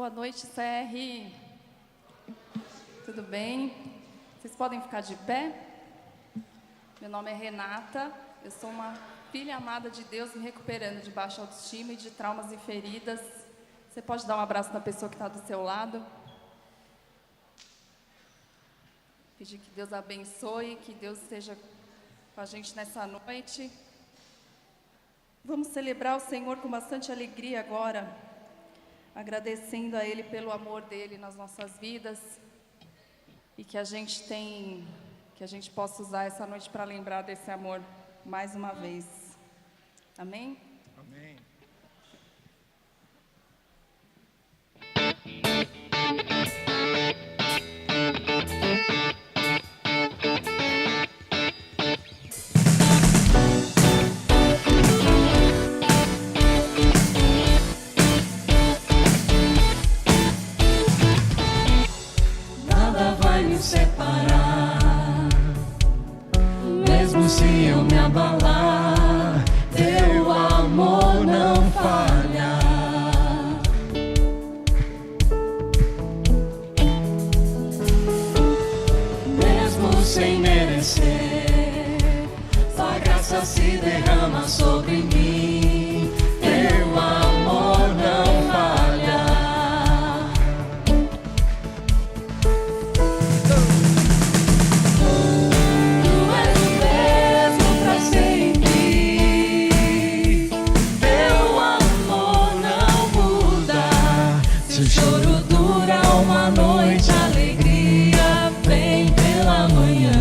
Boa noite, CR. Tudo bem? Vocês podem ficar de pé? Meu nome é Renata, eu sou uma filha amada de Deus me recuperando de baixa autoestima e de traumas e feridas. Você pode dar um abraço na pessoa que está do seu lado? Pedir que Deus abençoe, que Deus esteja com a gente nessa noite. Vamos celebrar o Senhor com bastante alegria agora, agradecendo a Ele pelo amor dEle nas nossas vidas e que a gente possa usar essa noite para lembrar desse amor mais uma vez. Amém? Amém. Nada vai me separar, mesmo se eu me abalar, teu amor não falha. Mesmo sem merecer, sua graça se derrama sobre mim, teu amor não falha. Se o choro dura uma noite, a alegria vem pela manhã.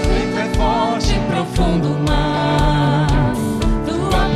Muito é forte e profundo mar, tua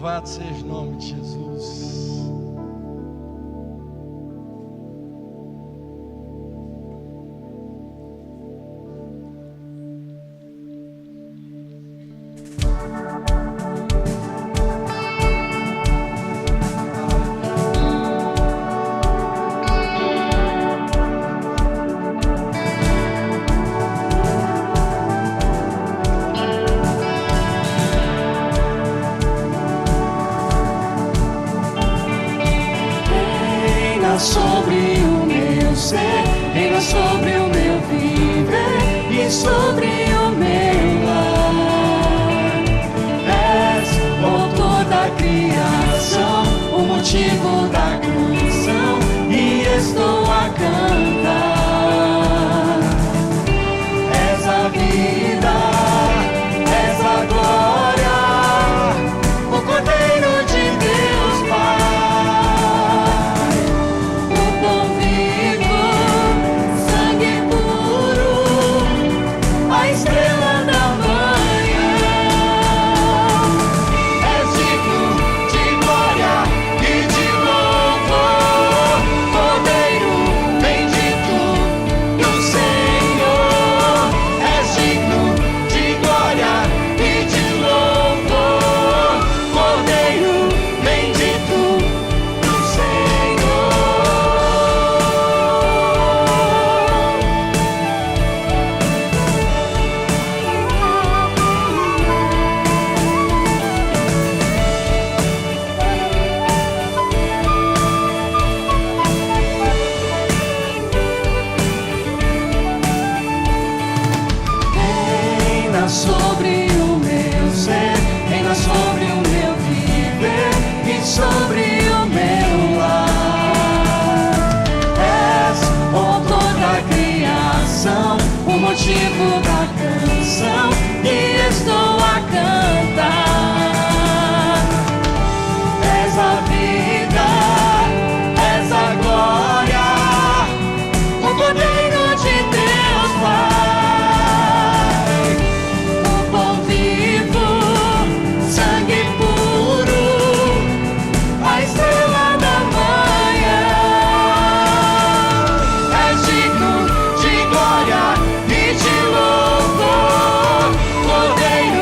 Louvado seja o nome de Jesus. Sobre o meu ser, reina sobre o meu viver e sobre o meu lar. És o autor da criação, o motivo da canção, e estou a cantar. És a vida, és a glória, o Cordeiro de Deus Pai. Sobre o meu ser, reina sobre o meu viver e sobre o meu lar. És o autor da criação, o motivo da canção, e estou a cantar. És a vida, és a glória, o Cordeiro de Deus Pai. Cordeiro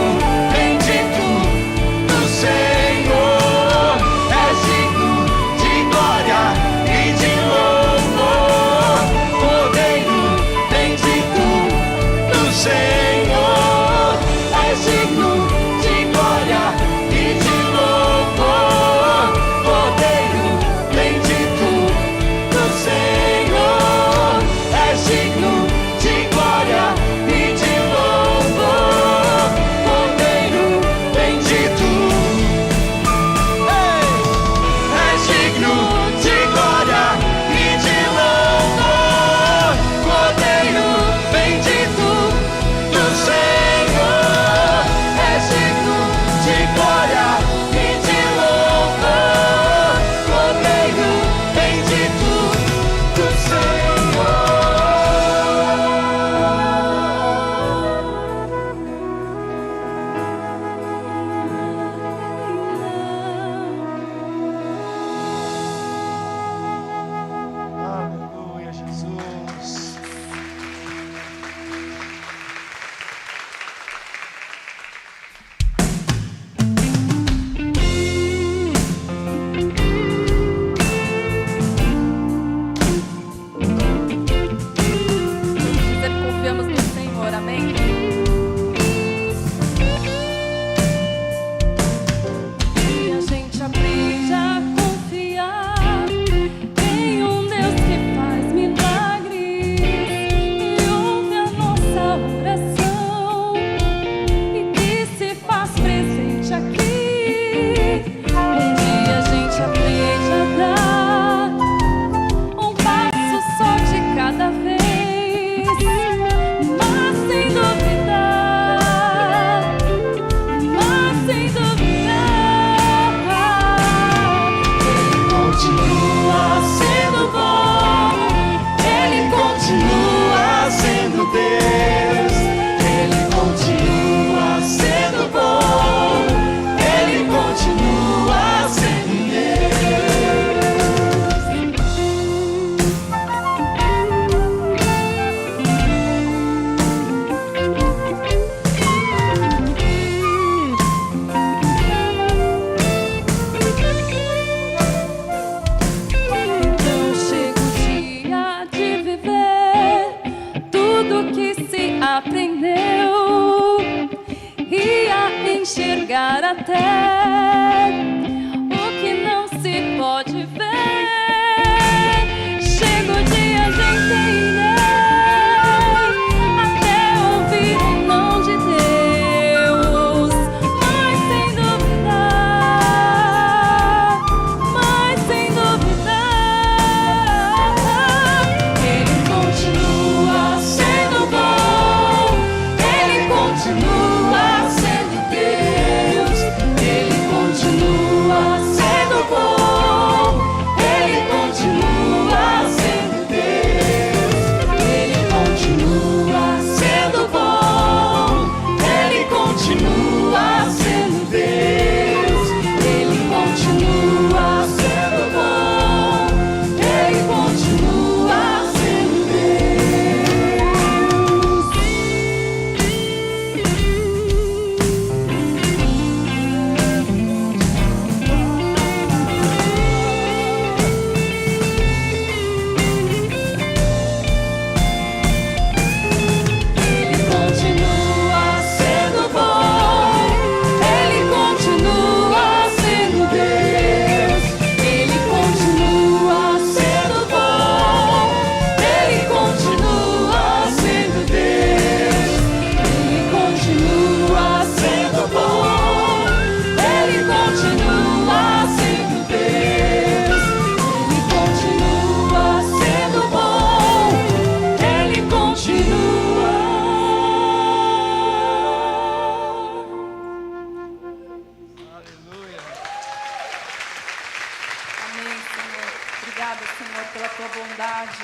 Obrigada, Senhor, pela tua bondade,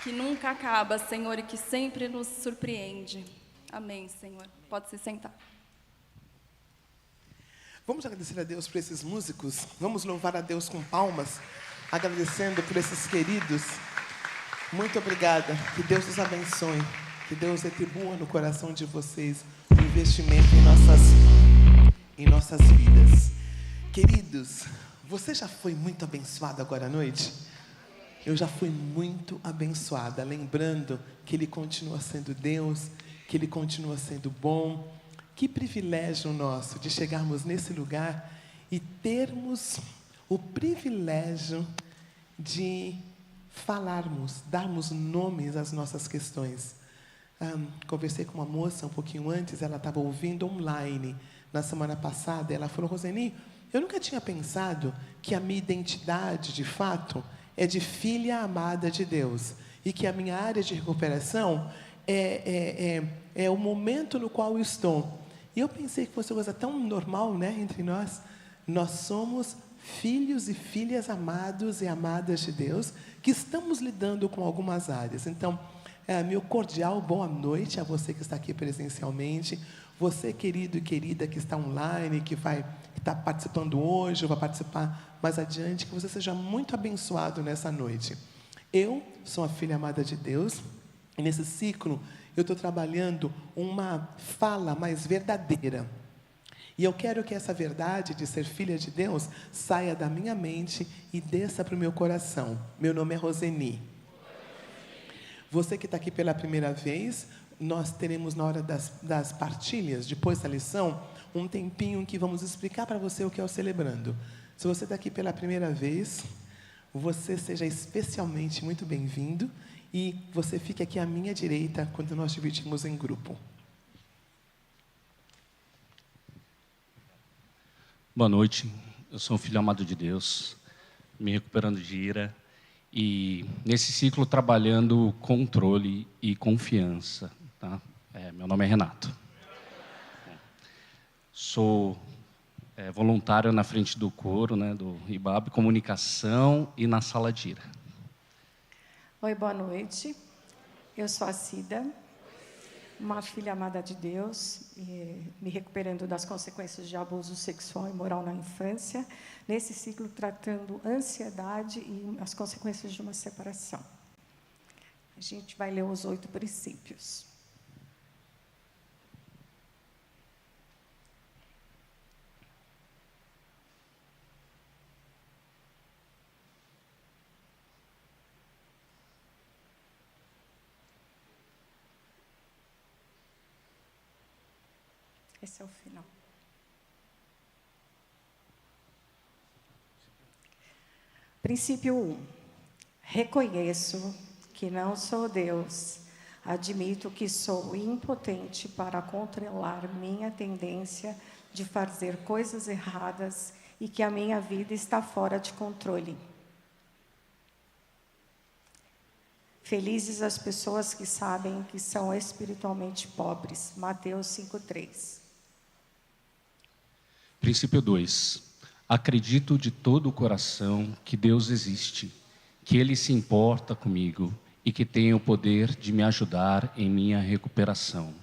que nunca acaba, Senhor, e que sempre nos surpreende. Amém, Senhor. Pode se sentar. Vamos agradecer a Deus por esses músicos. Vamos louvar a Deus com palmas, agradecendo por esses queridos. Muito obrigada. Que Deus os abençoe. Que Deus retribua no coração de vocês o investimento em nossas vidas. Queridos, você já foi muito abençoado agora à noite? Eu já fui muito abençoada, lembrando que Ele continua sendo Deus, que Ele continua sendo bom. Que privilégio nosso de chegarmos nesse lugar e termos o privilégio de falarmos, darmos nomes às nossas questões. Conversei com uma moça um pouquinho antes, ela estava ouvindo online na semana passada, ela falou: Roseni, eu nunca tinha pensado que a minha identidade, de fato, é de filha amada de Deus, e que a minha área de recuperação é o momento no qual eu estou. E eu pensei que fosse uma coisa tão normal, né, entre nós. Nós somos filhos e filhas amados e amadas de Deus, que estamos lidando com algumas áreas. Então, meu cordial boa noite a você que está aqui presencialmente, você, querido e querida, que está online, que está participando hoje, ou vai participar mais adiante, que você seja muito abençoado nessa noite. Eu sou a filha amada de Deus, e nesse ciclo eu estou trabalhando uma fala mais verdadeira. E eu quero que essa verdade de ser filha de Deus saia da minha mente e desça para o meu coração. Meu nome é Roseni. Você que está aqui pela primeira vez, nós teremos na hora das partilhas, depois da lição, um tempinho em que vamos explicar para você o que é o Celebrando. Se você está aqui pela primeira vez, você seja especialmente muito bem-vindo. E você fique aqui à minha direita quando nós dividimos em grupo. Boa noite, eu sou um filho amado de Deus, me recuperando de ira e nesse ciclo trabalhando controle e confiança. Tá? Meu nome é Renato. Sou voluntário na frente do coro, né, do IBAB, comunicação e na sala de ira. Oi, boa noite. Eu sou a Cida, uma filha amada de Deus, me recuperando das consequências de abuso sexual e moral na infância, nesse ciclo tratando ansiedade e as consequências de uma separação. A gente vai ler os 8 princípios. Esse é o final. Princípio 1. Reconheço que não sou Deus. Admito que sou impotente para controlar minha tendência de fazer coisas erradas e que a minha vida está fora de controle. Felizes as pessoas que sabem que são espiritualmente pobres. Mateus 5:3. Princípio 2. Acredito de todo o coração que Deus existe, que Ele se importa comigo e que tem o poder de me ajudar em minha recuperação.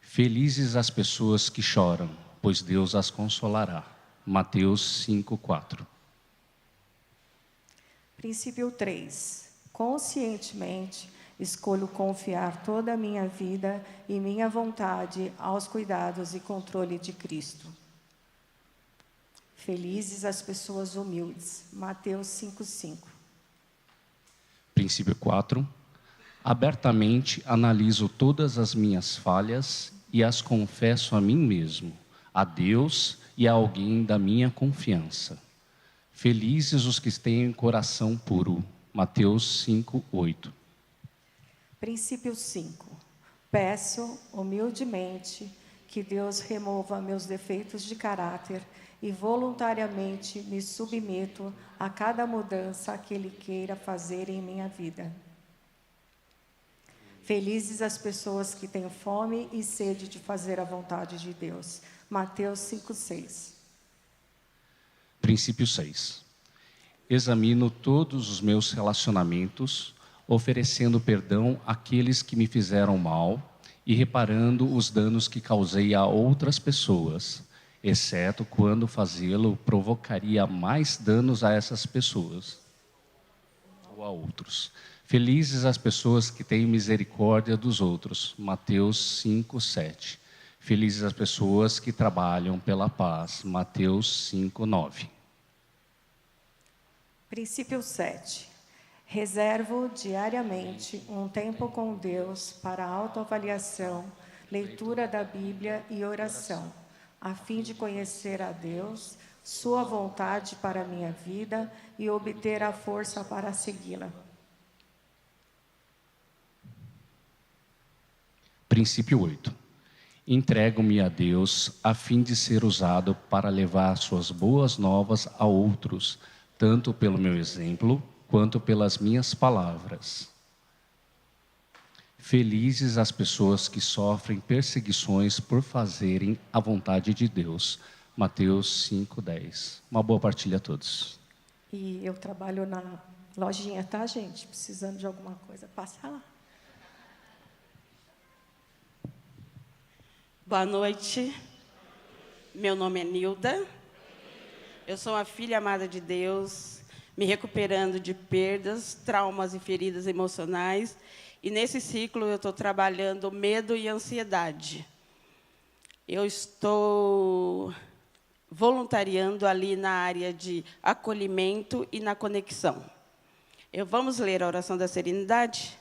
Felizes as pessoas que choram, pois Deus as consolará. Mateus 5:4. Princípio 3. Conscientemente, escolho confiar toda a minha vida e minha vontade aos cuidados e controle de Cristo. Felizes as pessoas humildes. Mateus 5:5. Princípio 4. Abertamente analiso todas as minhas falhas e as confesso a mim mesmo, a Deus e a alguém da minha confiança. Felizes os que têm coração puro. Mateus 5:8. Princípio 5. Peço humildemente que Deus remova meus defeitos de caráter e voluntariamente me submeto a cada mudança que Ele queira fazer em minha vida. Felizes as pessoas que têm fome e sede de fazer a vontade de Deus. Mateus 5:6. Princípio 6. examino todos os meus relacionamentos, oferecendo perdão àqueles que me fizeram mal e reparando os danos que causei a outras pessoas, exceto quando fazê-lo provocaria mais danos a essas pessoas ou a outros. Felizes as pessoas que têm misericórdia dos outros. Mateus 5:7. Felizes as pessoas que trabalham pela paz. Mateus 5:9. Princípio 7. Reservo diariamente um tempo com Deus para autoavaliação, leitura da Bíblia e oração, a fim de conhecer a Deus, sua vontade para a minha vida e obter a força para segui-la. Princípio 8. Entrego-me a Deus a fim de ser usado para levar suas boas novas a outros, tanto pelo meu exemplo quanto pelas minhas palavras. Felizes as pessoas que sofrem perseguições por fazerem a vontade de Deus. Mateus 5:10. Uma boa partilha a todos. E eu trabalho na lojinha, tá, gente? Precisando de alguma coisa, passa lá. Boa noite, meu nome é Nilda, eu sou uma filha amada de Deus, me recuperando de perdas, traumas e feridas emocionais, e nesse ciclo eu estou trabalhando medo e ansiedade. Eu estou voluntariando ali na área de acolhimento e na conexão. Vamos ler a oração da serenidade?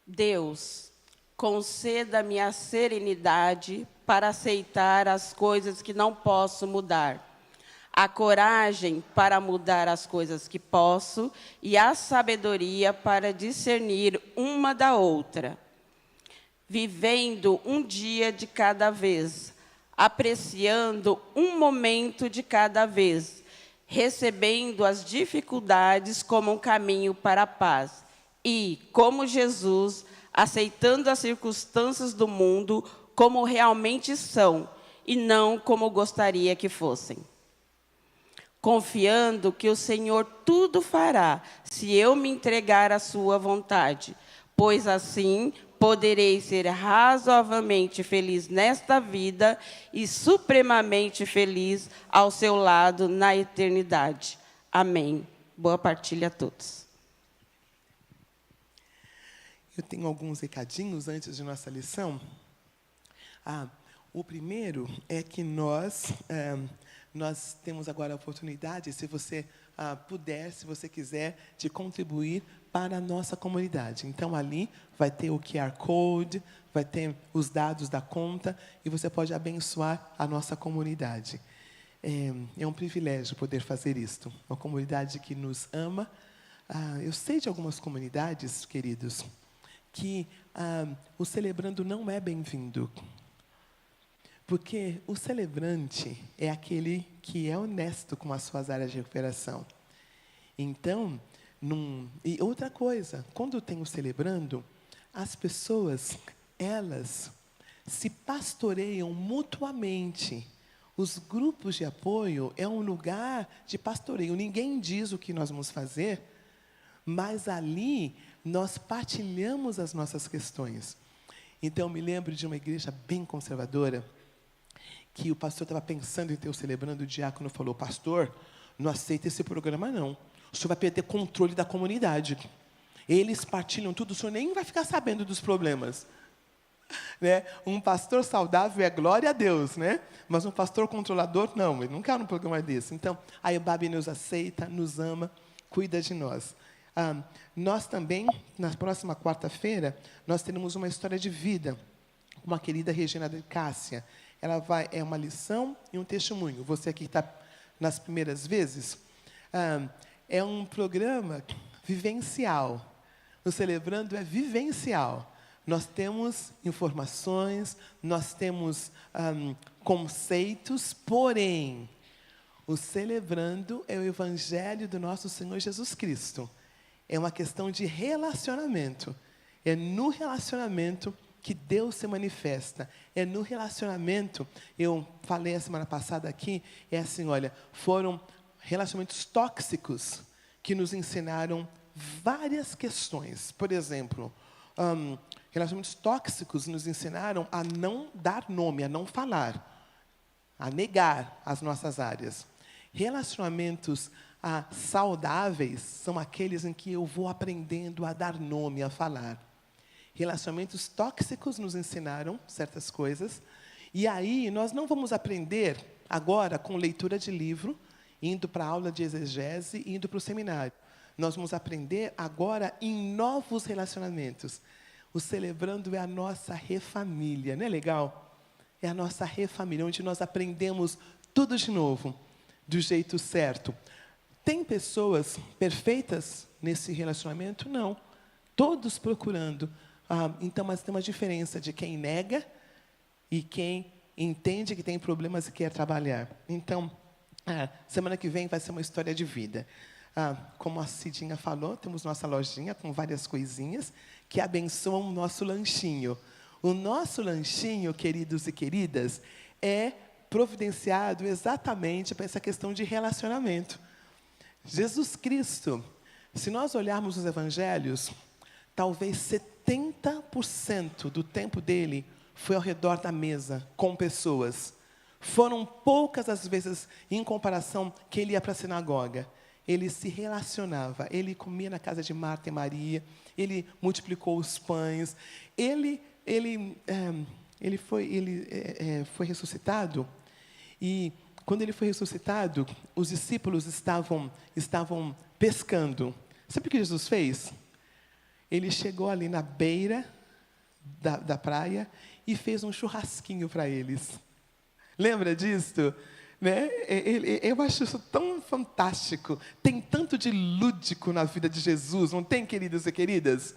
Deus, conceda-me a serenidade para aceitar as coisas que não posso mudar, a coragem para mudar as coisas que posso e a sabedoria para discernir uma da outra, vivendo um dia de cada vez, apreciando um momento de cada vez, recebendo as dificuldades como um caminho para a paz. E, como Jesus, aceitando as circunstâncias do mundo como realmente são, e não como gostaria que fossem. Confiando que o Senhor tudo fará, se eu me entregar à sua vontade, pois assim poderei ser razoavelmente feliz nesta vida e supremamente feliz ao seu lado na eternidade. Amém. Boa partilha a todos. Eu tenho alguns recadinhos antes de nossa lição. O primeiro é que nós temos agora a oportunidade, se você puder, se você quiser, de contribuir para a nossa comunidade. Então, ali vai ter o QR Code, vai ter os dados da conta, e você pode abençoar a nossa comunidade. É um privilégio poder fazer isto. Uma comunidade que nos ama. Eu sei de algumas comunidades, queridos, que o celebrando não é bem-vindo. Porque o celebrante é aquele que é honesto com as suas áreas de recuperação. Então, e outra coisa, quando tem o celebrando, as pessoas, elas se pastoreiam mutuamente. Os grupos de apoio é um lugar de pastoreio. Ninguém diz o que nós vamos fazer, mas ali nós partilhamos as nossas questões. Então, eu me lembro de uma igreja bem conservadora, que o pastor estava pensando em ter o celebrando, o diácono falou: pastor, não aceita esse programa não, o senhor vai perder controle da comunidade. Eles partilham tudo, o senhor nem vai ficar sabendo dos problemas. Né? Um pastor saudável é glória a Deus, né? Mas um pastor controlador, não, ele não quer um programa desse. Então, a EBAB nos aceita, nos ama, cuida de nós. Nós também, na próxima quarta-feira, nós teremos uma história de vida com uma querida Regina de Cássia. É uma lição e um testemunho. Você aqui está nas primeiras vezes. É um programa vivencial. O Celebrando é vivencial. Nós temos informações, nós temos conceitos, porém, o Celebrando é o Evangelho do nosso Senhor Jesus Cristo. É uma questão de relacionamento. É no relacionamento que Deus se manifesta. É no relacionamento, eu falei a semana passada aqui, é assim, olha, foram relacionamentos tóxicos que nos ensinaram várias questões. Por exemplo, relacionamentos tóxicos nos ensinaram a não dar nome, a não falar, a negar as nossas áreas. Relacionamentos saudáveis são aqueles em que eu vou aprendendo a dar nome, a falar. Relacionamentos tóxicos nos ensinaram certas coisas, e aí nós não vamos aprender agora com leitura de livro, indo para a aula de exegese, indo para o seminário. Nós vamos aprender agora em novos relacionamentos. O Celebrando é a nossa refamília, não é legal? É a nossa refamília, onde nós aprendemos tudo de novo, do jeito certo. Tem pessoas perfeitas nesse relacionamento? Não. Todos procurando. Então, mas tem uma diferença de quem nega e quem entende que tem problemas e quer trabalhar. Então, semana que vem vai ser uma história de vida. Como a Cidinha falou, temos nossa lojinha com várias coisinhas que abençoam o nosso lanchinho. O nosso lanchinho, queridos e queridas, é providenciado exatamente para essa questão de relacionamento. Jesus Cristo, se nós olharmos os evangelhos, talvez 70% do tempo dele foi ao redor da mesa, com pessoas. Foram poucas as vezes, em comparação, que ele ia para a sinagoga. Ele se relacionava, ele comia na casa de Marta e Maria, ele multiplicou os pães, ele foi ressuscitado, e quando ele foi ressuscitado, os discípulos estavam pescando. Sabe o que Jesus fez? Ele chegou ali na beira da praia e fez um churrasquinho para eles. Lembra disso? Né? Eu acho isso tão fantástico. Tem tanto de lúdico na vida de Jesus, não tem, queridos e queridas?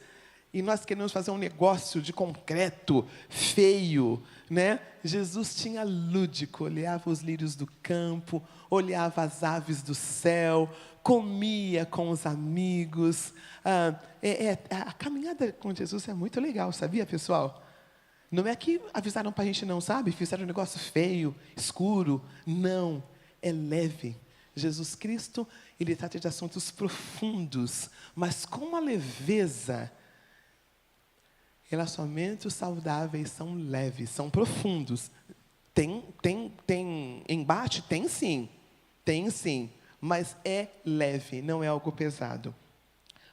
E nós queremos fazer um negócio de concreto, feio, né? Jesus tinha lúdico, olhava os lírios do campo, olhava as aves do céu, comia com os amigos. A caminhada com Jesus é muito legal, sabia, pessoal? Não é que avisaram para a gente não, sabe? Fizeram um negócio feio, escuro. Não, é leve. Jesus Cristo, ele trata de assuntos profundos, mas com uma leveza. Relacionamentos saudáveis são leves, são profundos. Tem embate? Tem sim, mas é leve, não é algo pesado.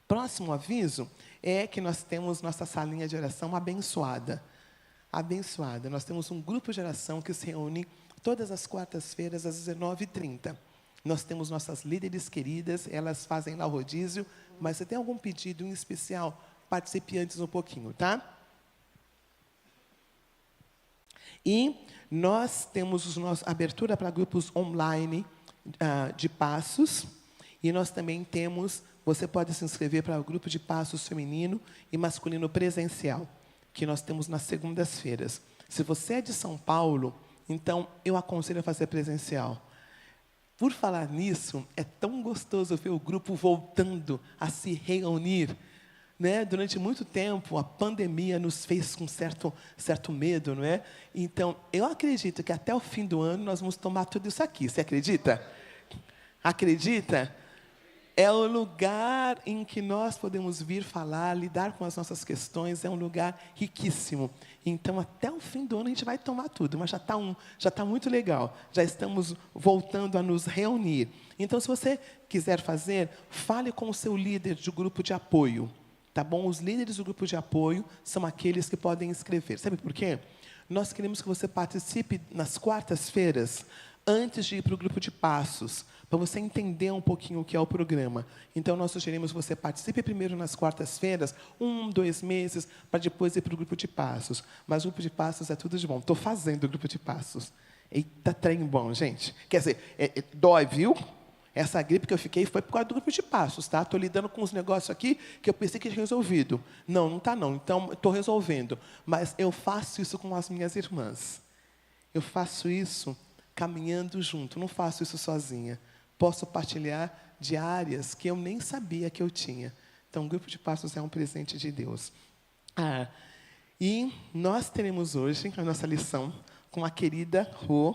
Próximo aviso é que nós temos nossa salinha de oração abençoada. Abençoada. Nós temos um grupo de oração que se reúne todas as quartas-feiras às 19h30. Nós temos nossas líderes queridas, elas fazem lá o rodízio, mas você tem algum pedido em especial? Participe antes um pouquinho, tá? E nós temos abertura para grupos online de passos, e nós também temos, você pode se inscrever para o grupo de passos feminino e masculino presencial, que nós temos nas segundas-feiras. Se você é de São Paulo, então eu aconselho a fazer presencial. Por falar nisso, é tão gostoso ver o grupo voltando a se reunir, né? Durante muito tempo, a pandemia nos fez com certo medo, não é? Então, eu acredito que até o fim do ano nós vamos tomar tudo isso aqui. Você acredita? Acredita? É o lugar em que nós podemos vir falar, lidar com as nossas questões, é um lugar riquíssimo. Então, até o fim do ano a gente vai tomar tudo, mas já está muito legal. Já estamos voltando a nos reunir. Então, se você quiser fazer, fale com o seu líder de grupo de apoio. Tá bom? Os líderes do grupo de apoio são aqueles que podem inscrever. Sabe por quê? Nós queremos que você participe nas quartas-feiras, antes de ir para o grupo de passos, para você entender um pouquinho o que é o programa. Então, nós sugerimos que você participe primeiro nas quartas-feiras, 2 meses, para depois ir para o grupo de passos. Mas o grupo de passos é tudo de bom. Estou fazendo o grupo de passos. Eita, trem bom, gente. Quer dizer, dói, viu? Essa gripe que eu fiquei foi por causa do grupo de passos, tá? Estou lidando com uns negócios aqui que eu pensei que tinha resolvido. Não está não. Então, estou resolvendo. Mas eu faço isso com as minhas irmãs. Eu faço isso caminhando junto. Não faço isso sozinha. Posso partilhar de áreas que eu nem sabia que eu tinha. Então, o grupo de passos é um presente de Deus. E nós teremos hoje a nossa lição com a querida Rô.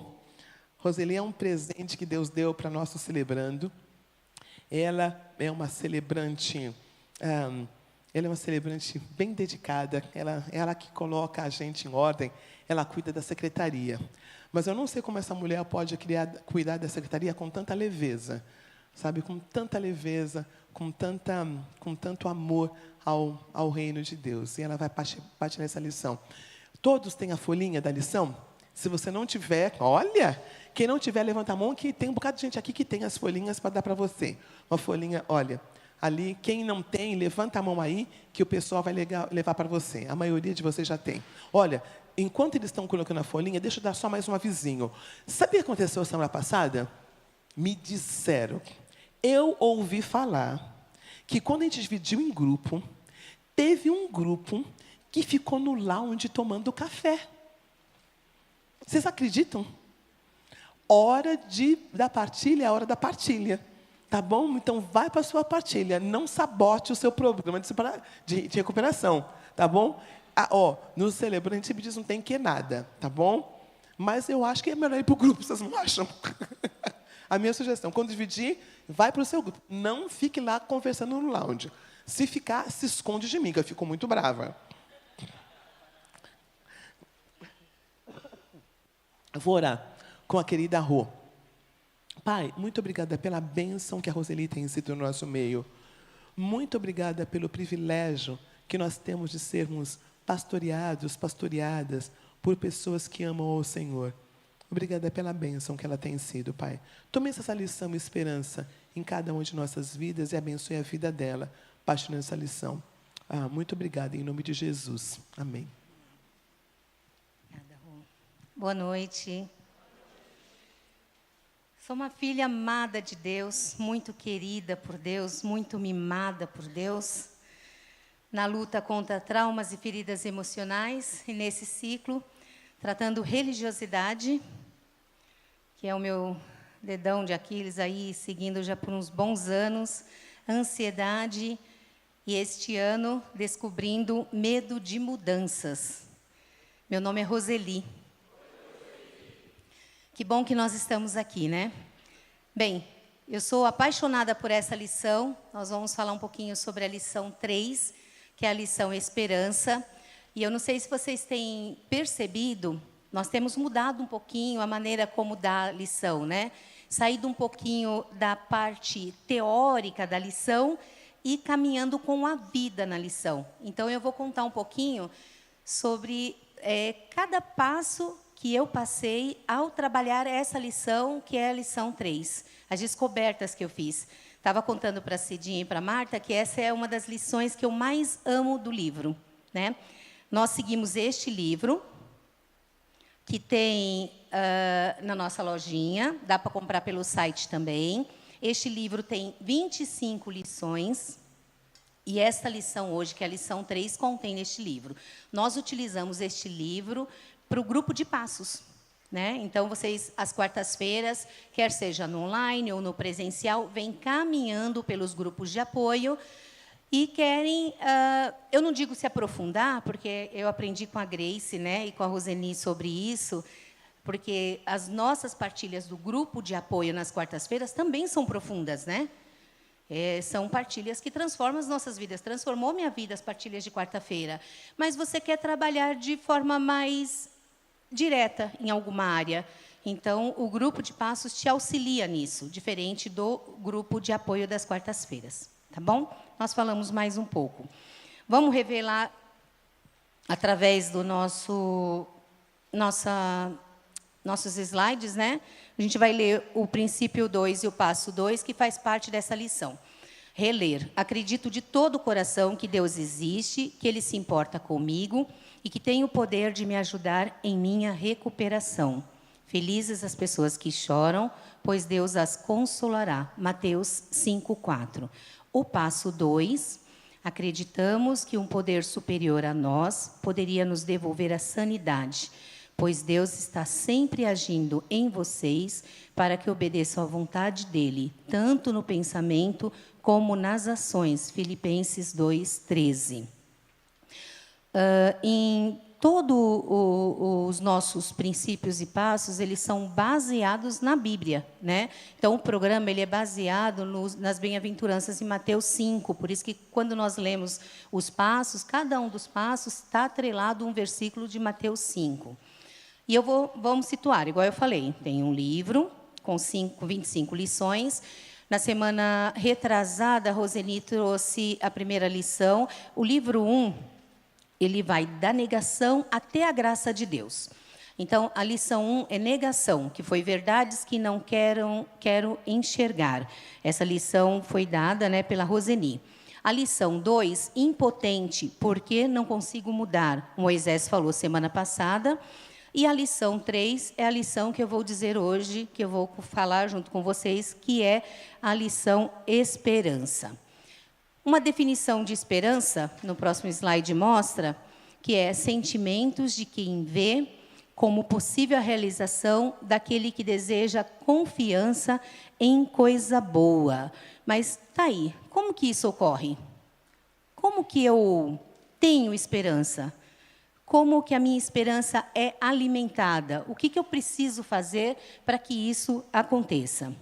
Roseli é um presente que Deus deu para nós celebrando. Ela é uma celebrante, bem dedicada. Ela que coloca a gente em ordem. Ela cuida da secretaria. Mas eu não sei como essa mulher pode cuidar da secretaria com tanta leveza, sabe? Com tanta leveza, com tanto amor ao reino de Deus. E ela vai partilhar essa lição. Todos têm a folhinha da lição? Se você não tiver, olha, quem não tiver, levanta a mão, que tem um bocado de gente aqui que tem as folhinhas para dar para você. Uma folhinha, olha, ali, quem não tem, levanta a mão aí, que o pessoal vai levar para você. A maioria de vocês já tem. Olha, enquanto eles estão colocando a folhinha, deixa eu dar só mais um avisinho. Sabe o que aconteceu semana passada? Me disseram, eu ouvi falar, que quando a gente dividiu em grupo, teve um grupo que ficou no lounge tomando café. Vocês acreditam? Hora da partilha é a hora da partilha. Tá bom? Então, vai para a sua partilha. Não sabote o seu programa de recuperação. Tá bom? No celebrante, me diz, não tem que nada. Tá bom? Mas eu acho que é melhor ir para o grupo, vocês não acham? A minha sugestão, quando dividir, vai para o seu grupo. Não fique lá conversando no lounge. Se ficar, se esconde de mim, que eu fico muito brava. Eu vou orar com a querida Rô. Pai, muito obrigada pela bênção que a Roseli tem sido no nosso meio. Muito obrigada pelo privilégio que nós temos de sermos pastoreados, pastoreadas por pessoas que amam o Senhor. Obrigada pela bênção que ela tem sido, Pai. Tome essa lição e esperança em cada uma de nossas vidas e abençoe a vida dela, partilhando essa lição. Muito obrigada, em nome de Jesus. Amém. Boa noite. Sou uma filha amada de Deus, muito querida por Deus, muito mimada por Deus, na luta contra traumas e feridas emocionais, e nesse ciclo, tratando religiosidade, que é o meu dedão de Aquiles aí, seguindo já por uns bons anos, ansiedade, e este ano, descobrindo medo de mudanças. Meu nome é Roseli. Que bom que nós estamos aqui, né? Bem, eu sou apaixonada por essa lição. Nós vamos falar um pouquinho sobre a lição 3, que é a lição Esperança. E eu não sei se vocês têm percebido, nós temos mudado um pouquinho a maneira como dá a lição, né? Saído um pouquinho da parte teórica da lição e caminhando com a vida na lição. Então, eu vou contar um pouquinho sobre cada passo que eu passei ao trabalhar essa lição, que é a lição 3, as descobertas que eu fiz. Estava contando para a Cidinha e para a Marta que essa é uma das lições que eu mais amo do livro, né? Nós seguimos este livro, que tem na nossa lojinha, dá para comprar pelo site também. Este livro tem 25 lições, e esta lição hoje, que é a lição 3, contém neste livro. Nós utilizamos este livro para o grupo de passos, né? Então, vocês, às quartas-feiras, quer seja no online ou no presencial, vêm caminhando pelos grupos de apoio e querem, eu não digo se aprofundar, porque eu aprendi com a Grace, né, e com a Roseli sobre isso, porque as nossas partilhas do grupo de apoio nas quartas-feiras também são profundas, né? São partilhas que transformam as nossas vidas. Transformou minha vida as partilhas de quarta-feira. Mas você quer trabalhar de forma mais direta em alguma área. Então, o grupo de passos te auxilia nisso, diferente do grupo de apoio das quartas-feiras. Tá bom? Nós falamos mais um pouco. Vamos revelar, através do nossos slides, né? A gente vai ler o princípio 2 e o passo 2, que faz parte dessa lição. Reler. Acredito de todo o coração que Deus existe, que Ele se importa comigo e que tem o poder de me ajudar em minha recuperação. Felizes as pessoas que choram, pois Deus as consolará. Mateus 5:4. O passo 2. Acreditamos que um poder superior a nós poderia nos devolver a sanidade, pois Deus está sempre agindo em vocês para que obedeçam à vontade dEle, tanto no pensamento como nas ações. Filipenses 2:13. em todos os nossos princípios e passos, eles são baseados na Bíblia, né? Então, o programa ele é baseado nas bem-aventuranças em Mateus 5, por isso que, quando nós lemos os passos, cada um dos passos está atrelado a um versículo de Mateus 5. E vamos situar, igual eu falei, tem um livro com 25 lições. Na semana retrasada, a Roseni trouxe a primeira lição. O livro 1, ele vai da negação até a graça de Deus. Então, a lição 1 é negação, que foi verdades que não quero enxergar. Essa lição foi dada, né, pela Roseni. A lição 2, impotente, porque não consigo mudar. Moisés falou semana passada. E a lição 3 é a lição que eu vou dizer hoje, que eu vou falar junto com vocês, que é a lição esperança. Uma definição de esperança, no próximo slide mostra, que é sentimentos de quem vê como possível a realização daquele que deseja confiança em coisa boa. Mas tá aí, como que isso ocorre? Como que eu tenho esperança? Como que a minha esperança é alimentada? O que eu preciso fazer para que isso aconteça?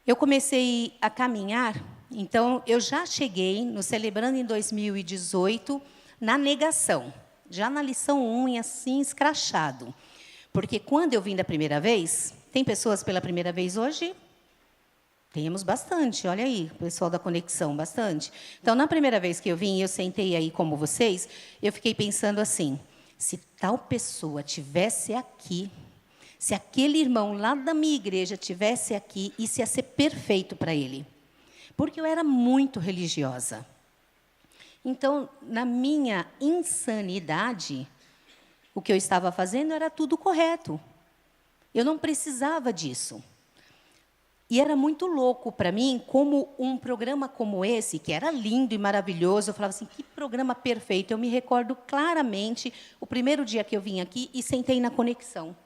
Eu comecei a caminhar, então eu já cheguei no Celebrando em 2018 na negação, já na lição 1 e assim escrachado. Porque quando eu vim da primeira vez, tem pessoas pela primeira vez hoje? Temos bastante, olha aí, o pessoal da conexão, bastante. Então, na primeira vez que eu vim, eu sentei aí como vocês, eu fiquei pensando assim, se tal pessoa tivesse aqui, se aquele irmão lá da minha igreja tivesse aqui, isso ia ser perfeito para ele. Porque eu era muito religiosa. Então, na minha insanidade, o que eu estava fazendo era tudo correto. Eu não precisava disso. E era muito louco para mim, como um programa como esse, que era lindo e maravilhoso, eu falava assim, que programa perfeito. Eu me recordo claramente o primeiro dia que eu vim aqui e sentei na conexão.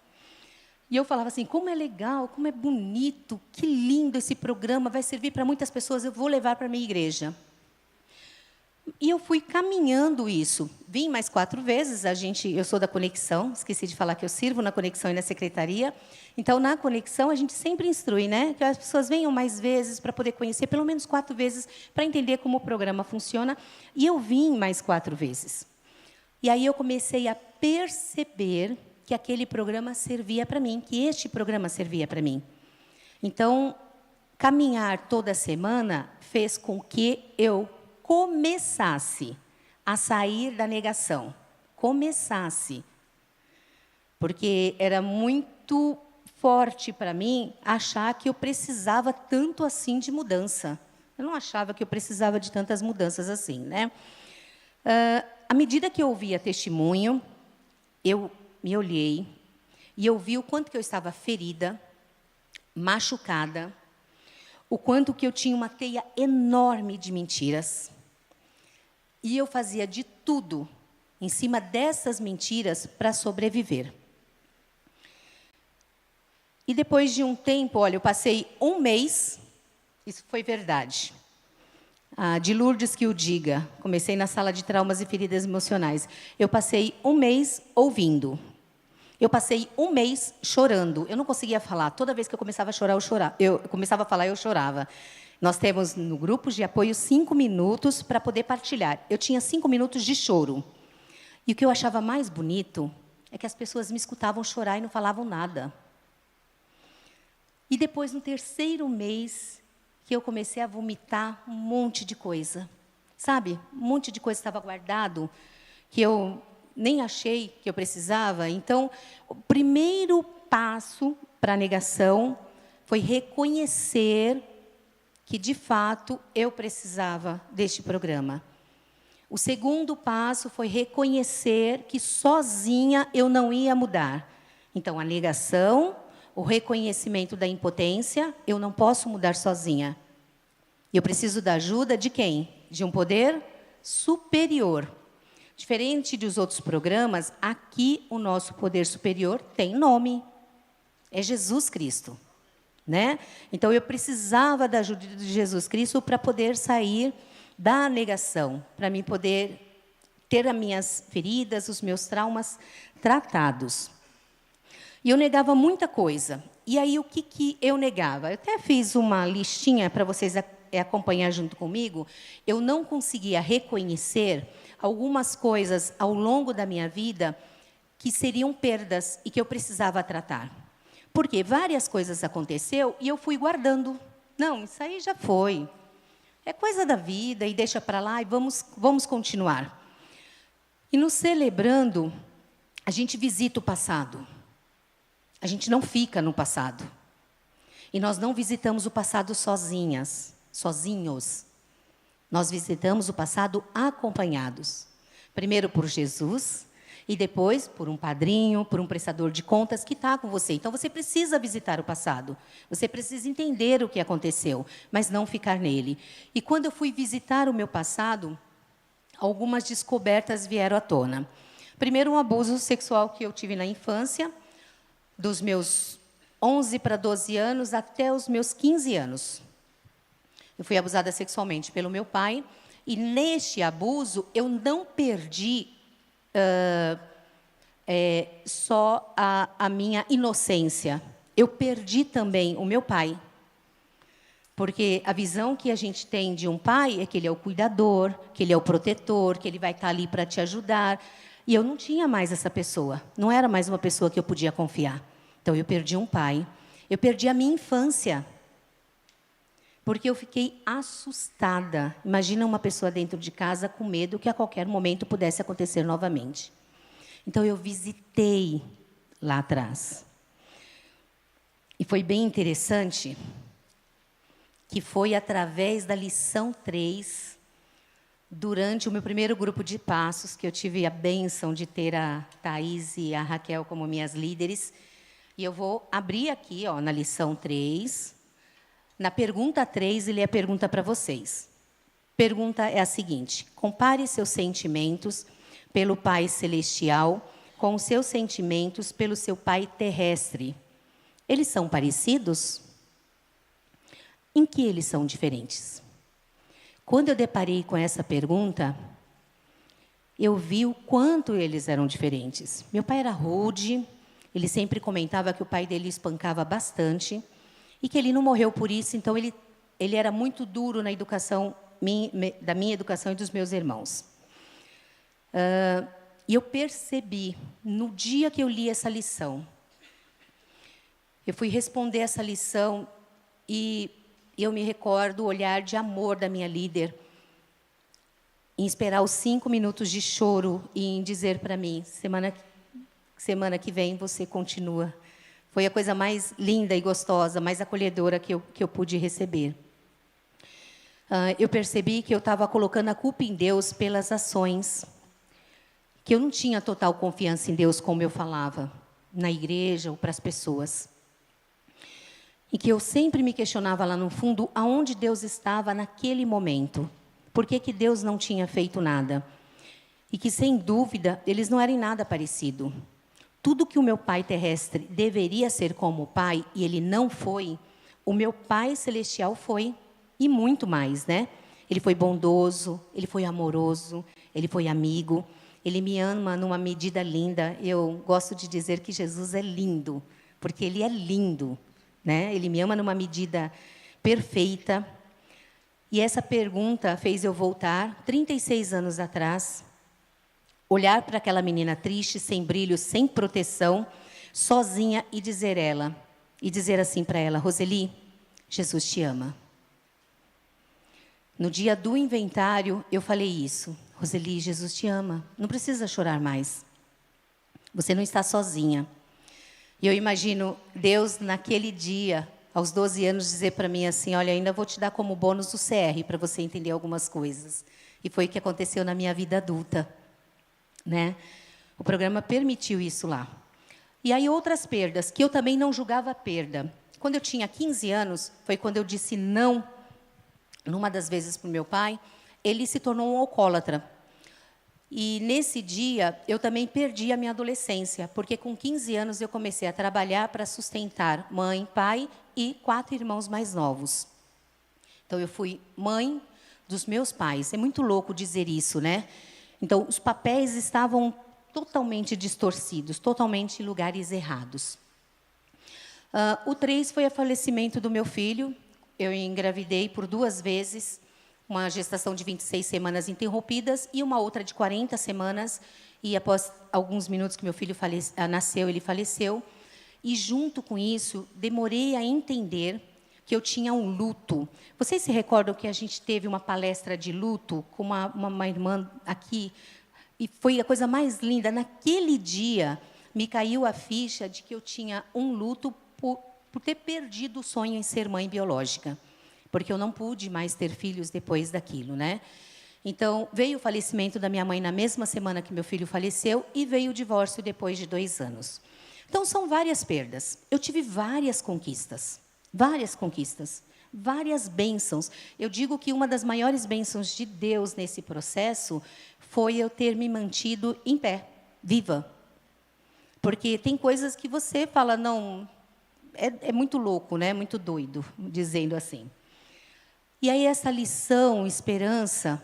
E eu falava assim, como é legal, como é bonito, que lindo esse programa, vai servir para muitas pessoas, eu vou levar para a minha igreja. E eu fui caminhando isso. Vim mais 4 vezes, eu sou da Conexão, esqueci de falar que eu sirvo na Conexão e na secretaria. Então, na Conexão, a gente sempre instrui, né, que as pessoas venham mais vezes para poder conhecer, pelo menos 4 vezes, para entender como o programa funciona. E eu vim mais 4 vezes. E aí eu comecei a perceber que aquele programa servia para mim, que este programa servia para mim. Então, caminhar toda semana fez com que eu começasse a sair da negação. Começasse. Porque era muito forte para mim achar que eu precisava tanto assim de mudança. Eu não achava que eu precisava de tantas mudanças assim, né? À medida que eu ouvia testemunho, eu me olhei e eu vi o quanto que eu estava ferida, machucada, o quanto que eu tinha uma teia enorme de mentiras. E eu fazia de tudo em cima dessas mentiras para sobreviver. E depois de um tempo, olha, eu passei 1 mês, isso foi verdade. De Lourdes que o diga, comecei na sala de traumas e feridas emocionais. Eu passei 1 mês ouvindo. Eu passei 1 mês chorando. Eu não conseguia falar. Toda vez que eu começava a chorar, eu chorava. Eu começava a falar, eu chorava. Nós temos no grupo de apoio 5 minutos para poder partilhar. Eu tinha 5 minutos de choro. E o que eu achava mais bonito é que as pessoas me escutavam chorar e não falavam nada. E depois, no 3º mês, que eu comecei a vomitar um monte de coisa. Sabe? Um monte de coisa estava guardado, que eu nem achei que eu precisava. Então, o primeiro passo para a negação foi reconhecer que, de fato, eu precisava deste programa. O segundo passo foi reconhecer que sozinha eu não ia mudar. Então, a negação, o reconhecimento da impotência, eu não posso mudar sozinha. Eu preciso da ajuda de quem? De um poder superior. Diferente dos outros programas, aqui o nosso poder superior tem nome. É Jesus Cristo. Né? Então, eu precisava da ajuda de Jesus Cristo para poder sair da negação, para mim poder ter as minhas feridas, os meus traumas tratados. E eu negava muita coisa. E aí, o que eu negava? Eu até fiz uma listinha para vocês acompanhar junto comigo. Eu não conseguia reconhecer algumas coisas ao longo da minha vida que seriam perdas e que eu precisava tratar. Porque várias coisas aconteceram e eu fui guardando. Não, isso aí já foi. É coisa da vida e deixa para lá e vamos continuar. E no Celebrando, a gente visita o passado. A gente não fica no passado. E nós não visitamos o passado sozinhos. Nós visitamos o passado acompanhados. Primeiro por Jesus e depois por um padrinho, por um prestador de contas que está com você. Então, você precisa visitar o passado. Você precisa entender o que aconteceu, mas não ficar nele. E quando eu fui visitar o meu passado, algumas descobertas vieram à tona. Primeiro, um abuso sexual que eu tive na infância, dos meus 11 para 12 anos até os meus 15 anos. Eu fui abusada sexualmente pelo meu pai, e neste abuso eu não perdi só a minha inocência. Eu perdi também o meu pai. Porque a visão que a gente tem de um pai é que ele é o cuidador, que ele é o protetor, que ele vai estar ali para te ajudar. E eu não tinha mais essa pessoa. Não era mais uma pessoa que eu podia confiar. Então, eu perdi um pai. Eu perdi a minha infância. Porque eu fiquei assustada. Imagina uma pessoa dentro de casa com medo que a qualquer momento pudesse acontecer novamente. Então, eu visitei lá atrás. E foi bem interessante que foi através da lição 3, durante o meu primeiro grupo de passos, que eu tive a bênção de ter a Thaís e a Raquel como minhas líderes. E eu vou abrir aqui, ó, na lição 3. Na pergunta 3, ele é a pergunta para vocês. Pergunta é a seguinte: compare seus sentimentos pelo Pai Celestial com os seus sentimentos pelo seu Pai terrestre. Eles são parecidos? Em que eles são diferentes? Quando eu deparei com essa pergunta, eu vi o quanto eles eram diferentes. Meu pai era rude, ele sempre comentava que o pai dele espancava bastante e que ele não morreu por isso, então ele era muito duro na educação, da minha educação e dos meus irmãos. E eu percebi, no dia que eu li essa lição, eu fui responder essa lição e eu me recordo o olhar de amor da minha líder, em esperar os 5 minutos de choro e em dizer para mim, semana que vem você continua. Foi a coisa mais linda e gostosa, mais acolhedora que eu pude receber. Eu percebi que eu estava colocando a culpa em Deus pelas ações, que eu não tinha total confiança em Deus, como eu falava, na igreja ou para as pessoas. E que eu sempre me questionava lá no fundo aonde Deus estava naquele momento. Por que Deus não tinha feito nada? E que, sem dúvida, eles não eram em nada parecido. Tudo que o meu pai terrestre deveria ser como pai, e ele não foi, o meu pai celestial foi, e muito mais, né? Ele foi bondoso, ele foi amoroso, ele foi amigo, ele me ama numa medida linda. Eu gosto de dizer que Jesus é lindo, porque ele é lindo. Né? Ele me ama numa medida perfeita. E essa pergunta fez eu voltar, 36 anos atrás, olhar para aquela menina triste, sem brilho, sem proteção, sozinha, e dizer assim para ela: Roseli, Jesus te ama. No dia do inventário, eu falei isso: Roseli, Jesus te ama. Não precisa chorar mais. Você não está sozinha. E eu imagino Deus, naquele dia, aos 12 anos, dizer para mim assim: olha, ainda vou te dar como bônus o CR, para você entender algumas coisas. E foi o que aconteceu na minha vida adulta. Né? O programa permitiu isso lá. E aí outras perdas, que eu também não julgava perda. Quando eu tinha 15 anos, foi quando eu disse não, numa das vezes para o meu pai, ele se tornou um alcoólatra. E nesse dia, eu também perdi a minha adolescência, porque com 15 anos eu comecei a trabalhar para sustentar mãe, pai e 4 irmãos mais novos. Então, eu fui mãe dos meus pais. É muito louco dizer isso, né? Então, os papéis estavam totalmente distorcidos, totalmente em lugares errados. O 3 foi o falecimento do meu filho. Eu engravidei por 2 vezes, uma gestação de 26 semanas interrompidas e uma outra de 40 semanas. E após alguns minutos que meu filho nasceu, ele faleceu. E, junto com isso, demorei a entender que eu tinha um luto. Vocês se recordam que a gente teve uma palestra de luto com uma irmã aqui? E foi a coisa mais linda. Naquele dia, me caiu a ficha de que eu tinha um luto por ter perdido o sonho em ser mãe biológica. Porque eu não pude mais ter filhos depois daquilo, né? Então, veio o falecimento da minha mãe na mesma semana que meu filho faleceu e veio o divórcio depois de 2 anos. Então, são várias perdas. Eu tive várias conquistas, várias bênçãos. Eu digo que uma das maiores bênçãos de Deus nesse processo foi eu ter me mantido em pé, viva. Porque tem coisas que você fala, não, é muito louco, né? Muito doido, dizendo assim. E aí essa lição, esperança,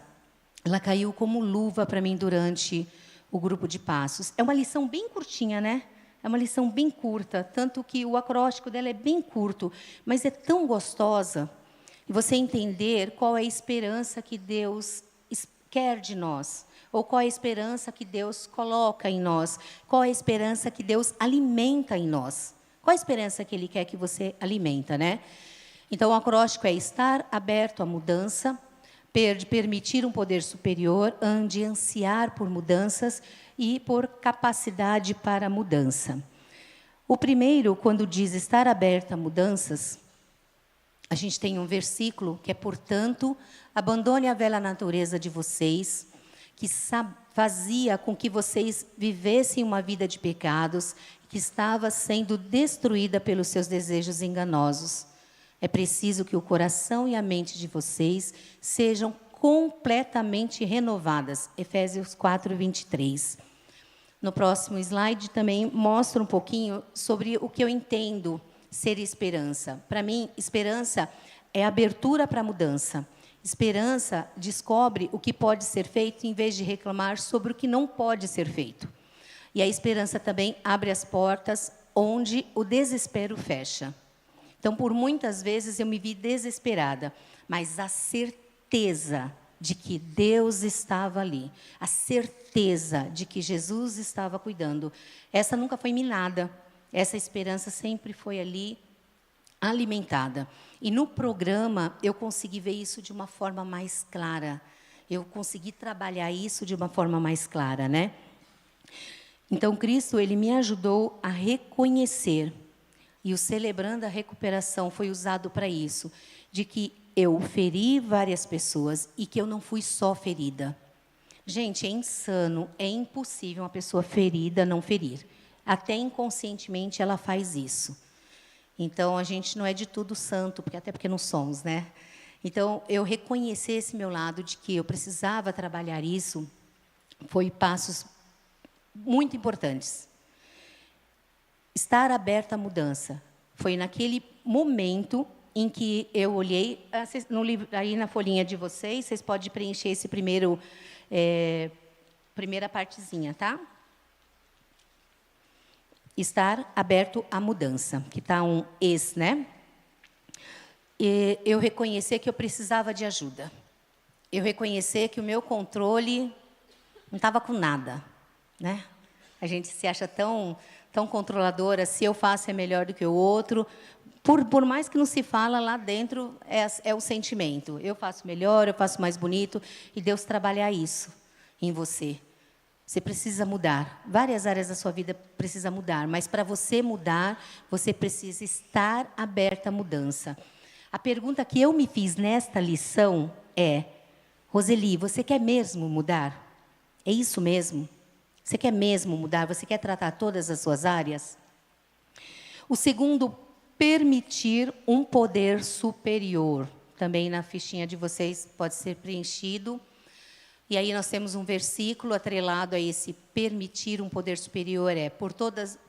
ela caiu como luva para mim durante o grupo de passos. É uma lição bem curtinha, né? É uma lição bem curta, tanto que o acróstico dela é bem curto, mas é tão gostosa. E você entender qual é a esperança que Deus quer de nós, ou qual é a esperança que Deus coloca em nós, qual é a esperança que Deus alimenta em nós. Qual a esperança que Ele quer que você alimenta, né? Então, o acróstico é estar aberto à mudança, permitir um poder superior, de ansiar por mudanças e por capacidade para a mudança. O primeiro, quando diz estar aberto a mudanças, a gente tem um versículo que é, portanto, abandone a velha natureza de vocês, que fazia com que vocês vivessem uma vida de pecados, que estava sendo destruída pelos seus desejos enganosos. É preciso que o coração e a mente de vocês sejam completamente renovadas. Efésios 4, 23. No próximo slide também mostra um pouquinho sobre o que eu entendo ser esperança. Para mim, esperança é abertura para a mudança. Esperança descobre o que pode ser feito em vez de reclamar sobre o que não pode ser feito. E a esperança também abre as portas onde o desespero fecha. Então, por muitas vezes, eu me vi desesperada, mas a certeza de que Deus estava ali, a certeza de que Jesus estava cuidando, essa nunca foi minada, essa esperança sempre foi ali alimentada. E no programa, eu consegui ver isso de uma forma mais clara, eu consegui trabalhar isso de uma forma mais clara, né? Então, Cristo, Ele me ajudou a reconhecer. E o Celebrando a Recuperação foi usado para isso, de que eu feri várias pessoas e que eu não fui só ferida. Gente, é insano, é impossível uma pessoa ferida não ferir. Até inconscientemente ela faz isso. Então, a gente não é de tudo santo, até porque não somos, né? Então, eu reconhecer esse meu lado de que eu precisava trabalhar isso, foi passos muito importantes. Estar aberta à mudança. Foi naquele momento em que eu olhei, no livro, aí na folhinha de vocês, vocês podem preencher esse primeira partezinha, tá? Estar aberto à mudança, que está um ex, né? E eu reconhecer que eu precisava de ajuda. Eu reconhecer que o meu controle não estava com nada, né? A gente se acha tão controladora, se eu faço é melhor do que o outro. Por mais que não se fala, lá dentro é o sentimento. Eu faço melhor, eu faço mais bonito, e Deus trabalha isso em você. Você precisa mudar. Várias áreas da sua vida precisam mudar, mas para você mudar, você precisa estar aberta à mudança. A pergunta que eu me fiz nesta lição é: Roseli, você quer mesmo mudar? É isso mesmo? Você quer mesmo mudar? Você quer tratar todas as suas áreas? O segundo, permitir um poder superior. Também na fichinha de vocês pode ser preenchido. E aí nós temos um versículo atrelado a esse permitir um poder superior,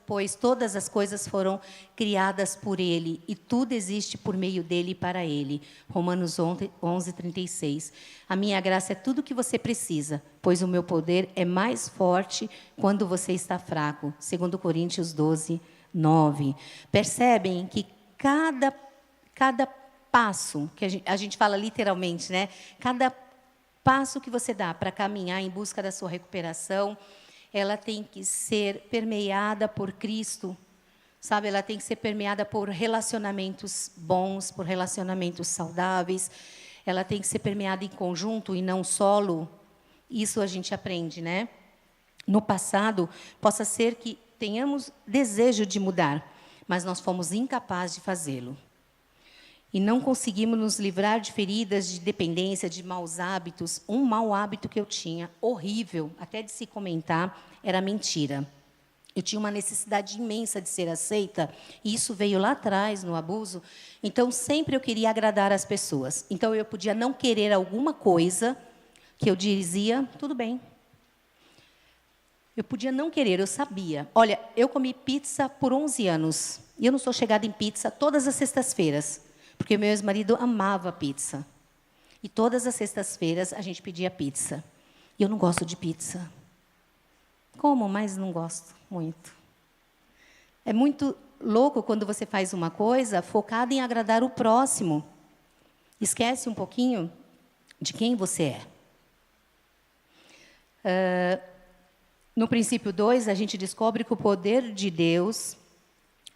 pois todas as coisas foram criadas por Ele, e tudo existe por meio dEle e para Ele. Romanos 11:36. A minha graça é tudo o que você precisa, pois o meu poder é mais forte quando você está fraco. 2 Coríntios 12:9. Percebem que cada passo, que a gente fala literalmente, né? Cada passo que você dá para caminhar em busca da sua recuperação, ela tem que ser permeada por Cristo, sabe? Ela tem que ser permeada por relacionamentos bons, por relacionamentos saudáveis. Ela tem que ser permeada em conjunto e não solo. Isso a gente aprende, né? No passado, possa ser que tenhamos desejo de mudar, mas nós fomos incapazes de fazê-lo. E não conseguimos nos livrar de feridas, de dependência, de maus hábitos. Um mau hábito que eu tinha, horrível, até de se comentar, era a mentira. Eu tinha uma necessidade imensa de ser aceita, e isso veio lá atrás, no abuso. Então, sempre eu queria agradar as pessoas. Então, eu podia não querer alguma coisa que eu dizia, tudo bem. Eu podia não querer, eu sabia. Olha, eu comi pizza por 11 anos, e eu não sou chegada em pizza todas as sextas-feiras, porque meu ex-marido amava pizza. E todas as sextas-feiras a gente pedia pizza. E eu não gosto de pizza. Como? Mas não gosto muito. É muito louco quando você faz uma coisa focada em agradar o próximo. Esquece um pouquinho de quem você é. No princípio 2, a gente descobre que o poder de Deus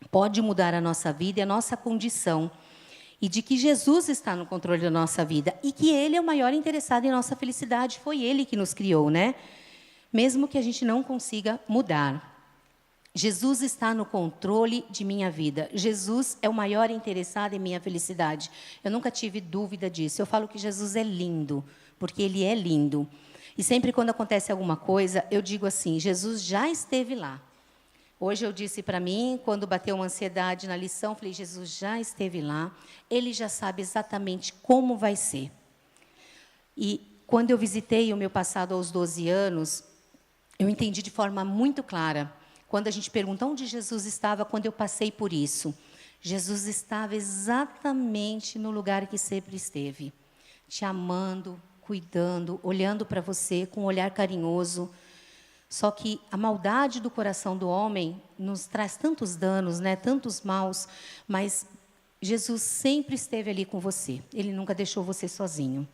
pode mudar a nossa vida e a nossa condição. E de que Jesus está no controle da nossa vida. E que Ele é o maior interessado em nossa felicidade. Foi Ele que nos criou, né? Mesmo que a gente não consiga mudar. Jesus está no controle de minha vida. Jesus é o maior interessado em minha felicidade. Eu nunca tive dúvida disso. Eu falo que Jesus é lindo, porque Ele é lindo. E sempre quando acontece alguma coisa, eu digo assim, Jesus já esteve lá. Hoje eu disse para mim, quando bateu uma ansiedade na lição, falei, Jesus já esteve lá, Ele já sabe exatamente como vai ser. E quando eu visitei o meu passado aos 12 anos, eu entendi de forma muito clara. Quando a gente pergunta onde Jesus estava quando eu passei por isso. Jesus estava exatamente no lugar que sempre esteve. Te amando, cuidando, olhando para você com um olhar carinhoso. Só que a maldade do coração do homem nos traz tantos danos, né? Tantos maus, mas Jesus sempre esteve ali com você. Ele nunca deixou você sozinho.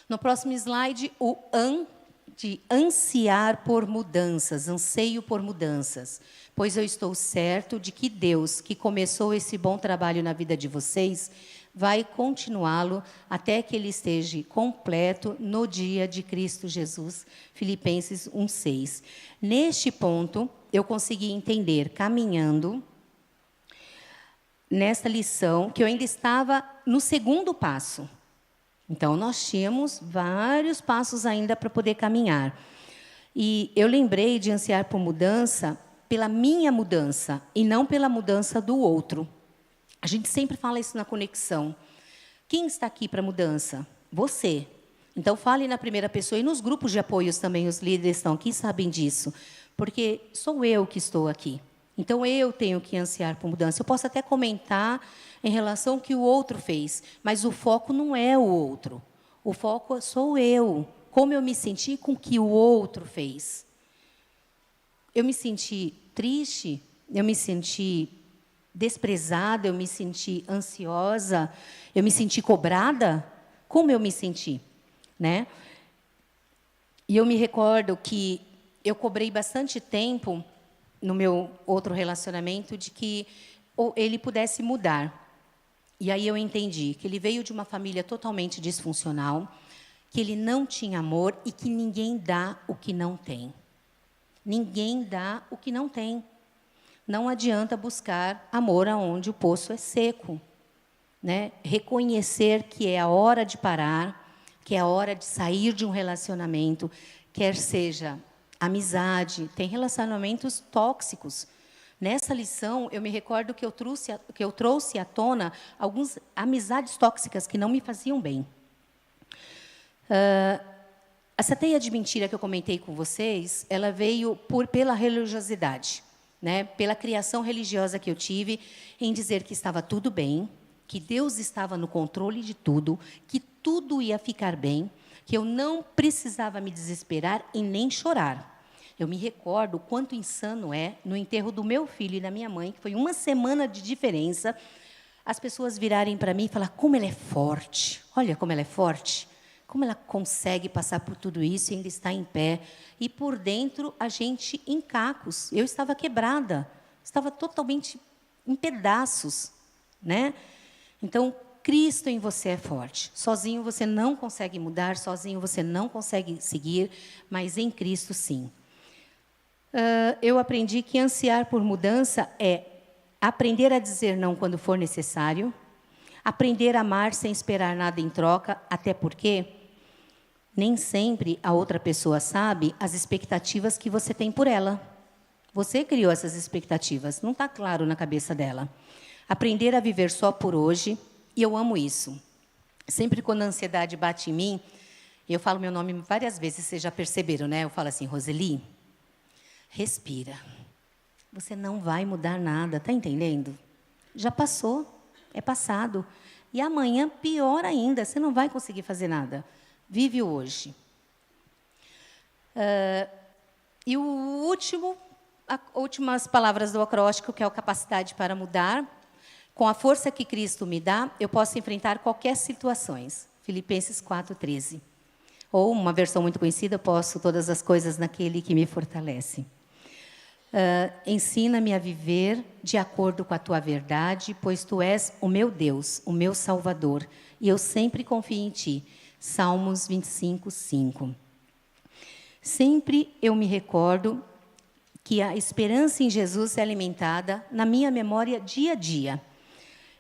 No próximo slide, o de ansiar por mudanças, anseio por mudanças. Pois eu estou certo de que Deus, que começou esse bom trabalho na vida de vocês, vai continuá-lo até que ele esteja completo no dia de Cristo Jesus. Filipenses 1:6. Neste ponto, eu consegui entender, caminhando, nesta lição, que eu ainda estava no segundo passo. Então, nós tínhamos vários passos ainda para poder caminhar. E eu lembrei de ansiar por mudança pela minha mudança e não pela mudança do outro. A gente sempre fala isso na conexão. Quem está aqui para mudança? Você. Então, fale na primeira pessoa. E nos grupos de apoios também, os líderes estão aqui, sabem disso. Porque sou eu que estou aqui. Então, eu tenho que ansiar por mudança. Eu posso até comentar em relação ao que o outro fez, mas o foco não é o outro. O foco sou eu. Como eu me senti com o que o outro fez. Eu me senti triste, eu me senti desprezada, eu me senti ansiosa, eu me senti cobrada. Como eu me senti, né? E eu me recordo que eu cobrei bastante tempo no meu outro relacionamento de que ele pudesse mudar. E aí eu entendi que ele veio de uma família totalmente disfuncional, que ele não tinha amor e que ninguém dá o que não tem. Ninguém dá o que não tem. Não adianta buscar amor aonde o poço é seco, né? Reconhecer que é a hora de parar, que é a hora de sair de um relacionamento, quer seja amizade, tem relacionamentos tóxicos. Nessa lição, eu me recordo que eu trouxe à tona algumas amizades tóxicas que não me faziam bem. Essa teia de mentira que eu comentei com vocês, ela veio pela religiosidade, né? Pela criação religiosa que eu tive, em dizer que estava tudo bem, que Deus estava no controle de tudo, que tudo ia ficar bem, que eu não precisava me desesperar e nem chorar. Eu me recordo o quanto insano é, no enterro do meu filho e da minha mãe, que foi uma semana de diferença, as pessoas virarem para mim e falar como ela é forte, olha como ela é forte. Como ela consegue passar por tudo isso e ainda está em pé? E por dentro, a gente em cacos. Eu estava quebrada, estava totalmente em pedaços, né? Então, Cristo em você é forte. Sozinho você não consegue mudar, sozinho você não consegue seguir, mas em Cristo, sim. Eu aprendi que ansiar por mudança é aprender a dizer não quando for necessário, aprender a amar sem esperar nada em troca, até porque nem sempre a outra pessoa sabe as expectativas que você tem por ela. Você criou essas expectativas, não está claro na cabeça dela. Aprender a viver só por hoje, e eu amo isso. Sempre quando a ansiedade bate em mim, eu falo meu nome várias vezes, vocês já perceberam, né? Eu falo assim, Roseli, respira. Você não vai mudar nada, está entendendo? Já passou, é passado. E amanhã, pior ainda, você não vai conseguir fazer nada. Vive o hoje. E últimas palavras do acróstico, que é a capacidade para mudar. Com a força que Cristo me dá, eu posso enfrentar qualquer situação. Filipenses 4:13. Ou, uma versão muito conhecida, posso todas as coisas naquele que me fortalece. Ensina-me a viver de acordo com a tua verdade, pois tu és o meu Deus, o meu Salvador, e eu sempre confio em ti. Salmos 25:5. Sempre eu me recordo que a esperança em Jesus é alimentada na minha memória dia a dia.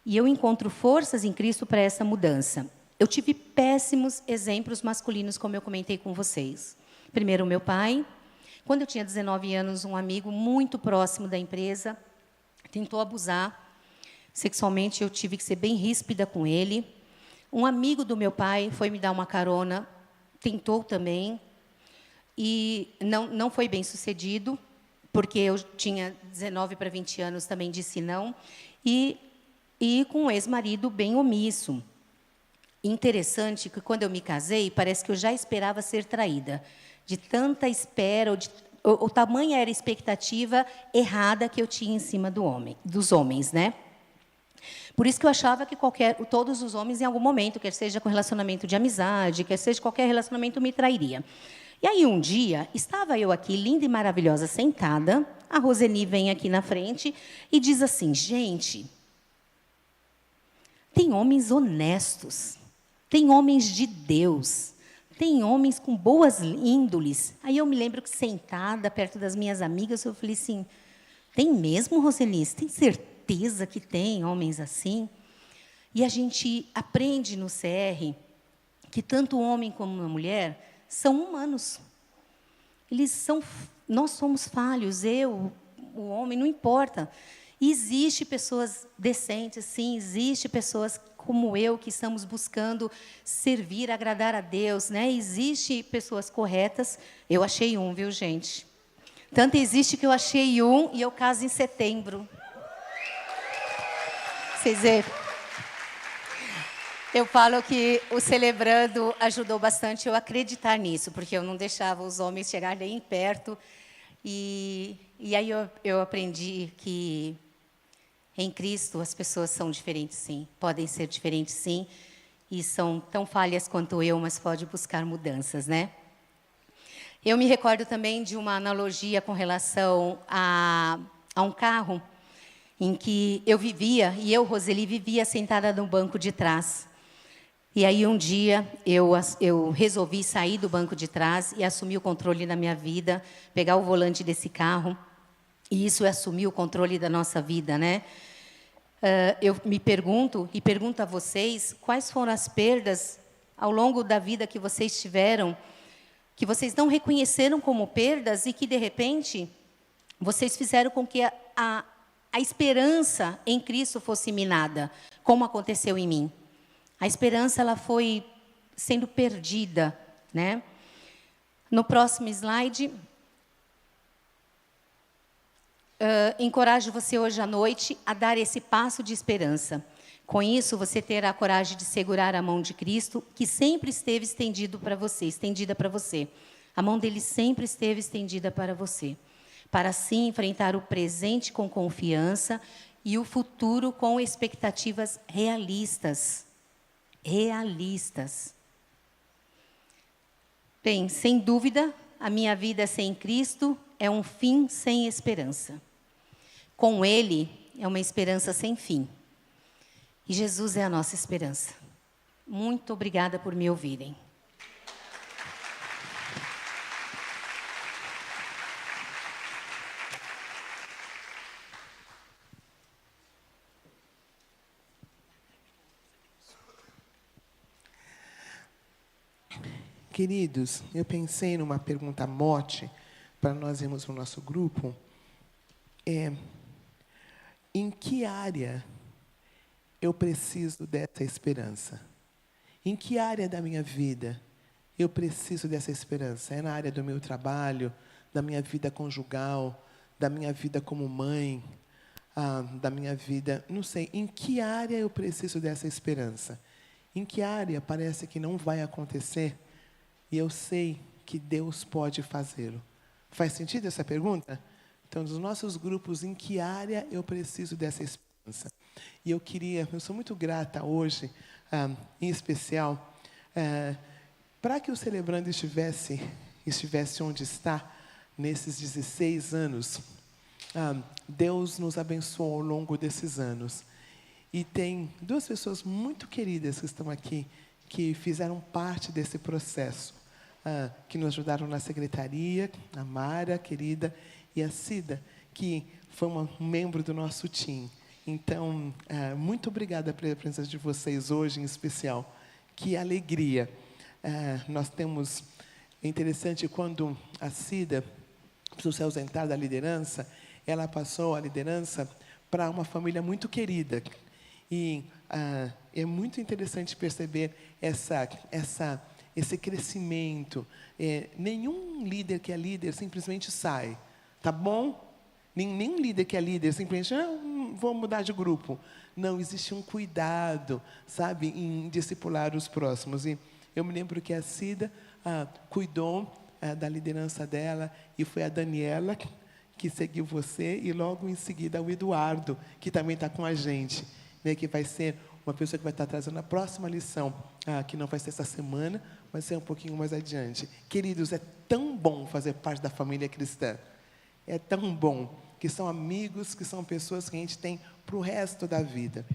E eu encontro forças em Cristo para essa mudança. Eu tive péssimos exemplos masculinos, como eu comentei com vocês. Primeiro, o meu pai. Quando eu tinha 19 anos, um amigo muito próximo da empresa tentou abusar sexualmente. Eu tive que ser bem ríspida com ele. Um amigo do meu pai foi me dar uma carona, tentou também, e não foi bem sucedido, porque eu tinha 19 para 20 anos, também disse não, e com um ex-marido bem omisso. Interessante que, quando eu me casei, parece que eu já esperava ser traída. De tanta espera, o tamanho era a expectativa errada que eu tinha em cima dos homens, né? Por isso que eu achava que todos os homens, em algum momento, quer seja com relacionamento de amizade, quer seja qualquer relacionamento, me trairiam. E aí, um dia, estava eu aqui, linda e maravilhosa, sentada, a Roseli vem aqui na frente e diz assim, gente, tem homens honestos, tem homens de Deus, tem homens com boas índoles. Aí eu me lembro que, sentada perto das minhas amigas, eu falei assim, tem mesmo, Roseli? Você tem certeza que tem homens assim? E a gente aprende no CR que tanto o homem como a mulher são humanos. Nós somos falhos, o homem, não importa. Existe pessoas decentes, sim, existe pessoas como eu que estamos buscando servir, agradar a Deus, né? Existe pessoas corretas. Eu achei um, viu, gente? Tanto existe que eu achei um e eu caso em setembro. Vocês viram? Eu falo que o Celebrando ajudou bastante eu a acreditar nisso, porque eu não deixava os homens chegarem nem perto. E aí eu aprendi que em Cristo as pessoas são diferentes, sim. Podem ser diferentes, sim. E são tão falhas quanto eu, mas pode buscar mudanças, né? Eu me recordo também de uma analogia com relação a um carro em que eu vivia, e eu, Roseli, vivia sentada no banco de trás. E aí, um dia, eu resolvi sair do banco de trás e assumir o controle da minha vida, pegar o volante desse carro, e isso é assumir o controle da nossa vida, né? Eu me pergunto, e pergunto a vocês, quais foram as perdas ao longo da vida que vocês tiveram, que vocês não reconheceram como perdas e que, de repente, vocês fizeram com que a esperança em Cristo fosse minada, como aconteceu em mim. A esperança ela foi sendo perdida, né? No próximo slide, encorajo você hoje à noite a dar esse passo de esperança. Com isso, você terá a coragem de segurar a mão de Cristo, que sempre esteve estendida para você. A mão dele sempre esteve estendida para você. Para assim enfrentar o presente com confiança e o futuro com expectativas realistas. Realistas. Bem, sem dúvida, a minha vida sem Cristo é um fim sem esperança. Com Ele, é uma esperança sem fim. E Jesus é a nossa esperança. Muito obrigada por me ouvirem. Queridos, eu pensei numa pergunta mote para nós irmos para o nosso grupo. Em que área eu preciso dessa esperança? Em que área da minha vida eu preciso dessa esperança? É na área do meu trabalho, da minha vida conjugal, da minha vida como mãe, da minha vida... Não sei, em que área eu preciso dessa esperança? Em que área parece que não vai acontecer e eu sei que Deus pode fazê-lo? Faz sentido essa pergunta? Então, nos nossos grupos, em que área eu preciso dessa esperança? E eu sou muito grata hoje, em especial, para que o Celebrando estivesse onde está, nesses 16 anos. Deus nos abençoou ao longo desses anos. E tem duas pessoas muito queridas que estão aqui, que fizeram parte desse processo, que nos ajudaram na secretaria, a Mara, querida, e a Cida, que foi um membro do nosso time. Então, muito obrigada pela presença de vocês hoje, em especial. Que alegria. Nós temos... É interessante, quando a Cida precisou se ausentar da liderança, ela passou a liderança para uma família muito querida. E é muito interessante perceber esse crescimento. Nenhum líder que é líder simplesmente sai. Tá bom? Nenhum líder que é líder simplesmente, vou mudar de grupo. Não, existe um cuidado, sabe, em discipular os próximos. E eu me lembro que a Cida cuidou da liderança dela, e foi a Daniela que seguiu você, e logo em seguida o Eduardo, que também está com a gente, né, que vai ser uma pessoa que vai estar trazendo a próxima lição, que não vai ser essa semana, vai ser um pouquinho mais adiante. Queridos, é tão bom fazer parte da família cristã. É tão bom, que são amigos, que são pessoas que a gente tem para o resto da vida.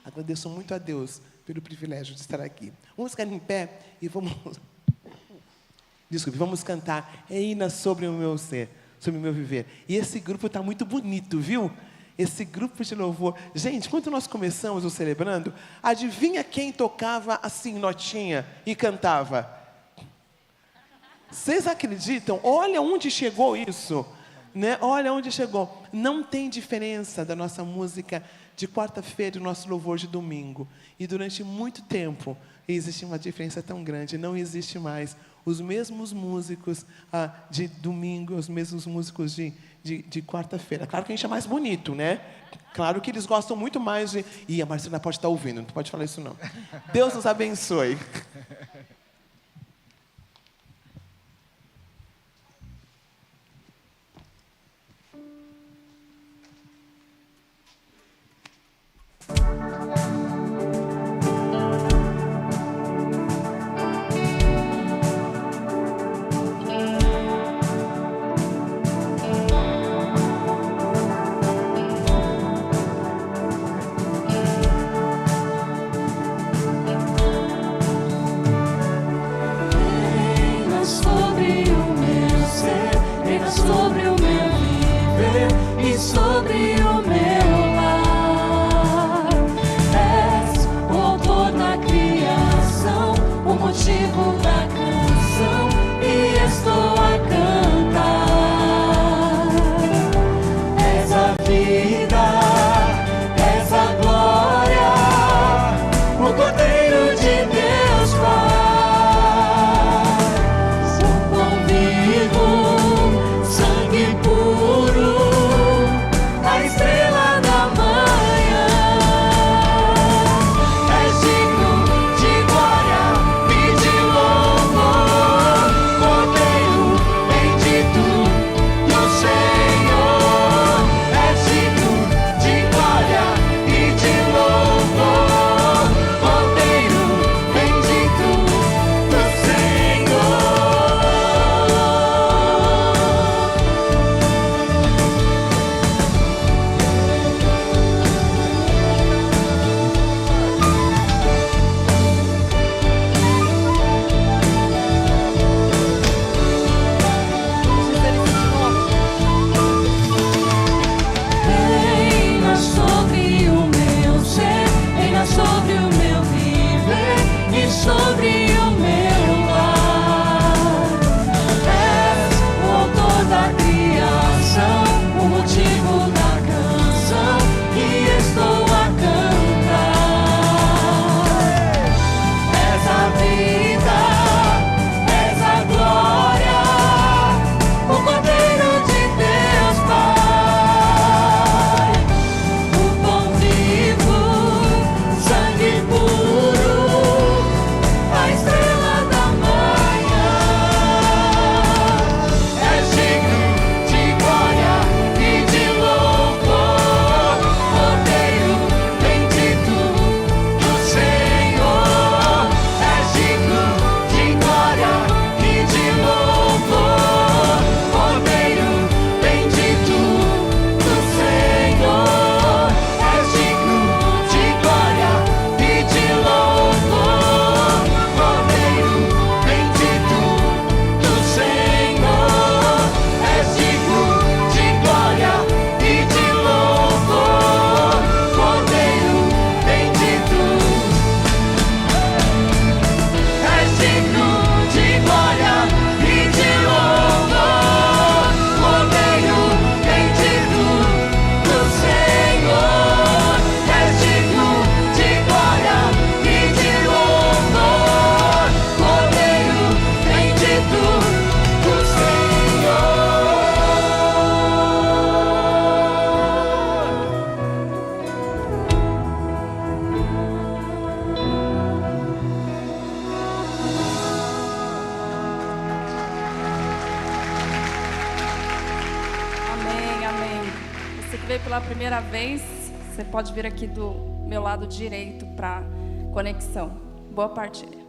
Agradeço muito a Deus pelo privilégio de estar aqui. Vamos ficar em pé e vamos cantar Reina sobre o meu ser, sobre o meu viver. E esse grupo está muito bonito, viu? Esse grupo de louvor. Gente, quando nós começamos o Celebrando, adivinha quem tocava assim, notinha, e cantava? Vocês acreditam? Olha onde chegou isso. Né? Olha onde chegou. Não tem diferença da nossa música de quarta-feira e do nosso louvor de domingo. E durante muito tempo existe uma diferença tão grande. Não existe mais os mesmos músicos de domingo, os mesmos músicos de quarta-feira. Claro que a gente é mais bonito, né? Claro que eles gostam muito mais de... Ih, a Marcela pode estar ouvindo, não pode falar isso não. Deus nos abençoe. amém. Você que veio pela primeira vez, você pode vir aqui do meu lado direito para conexão. Boa partilha.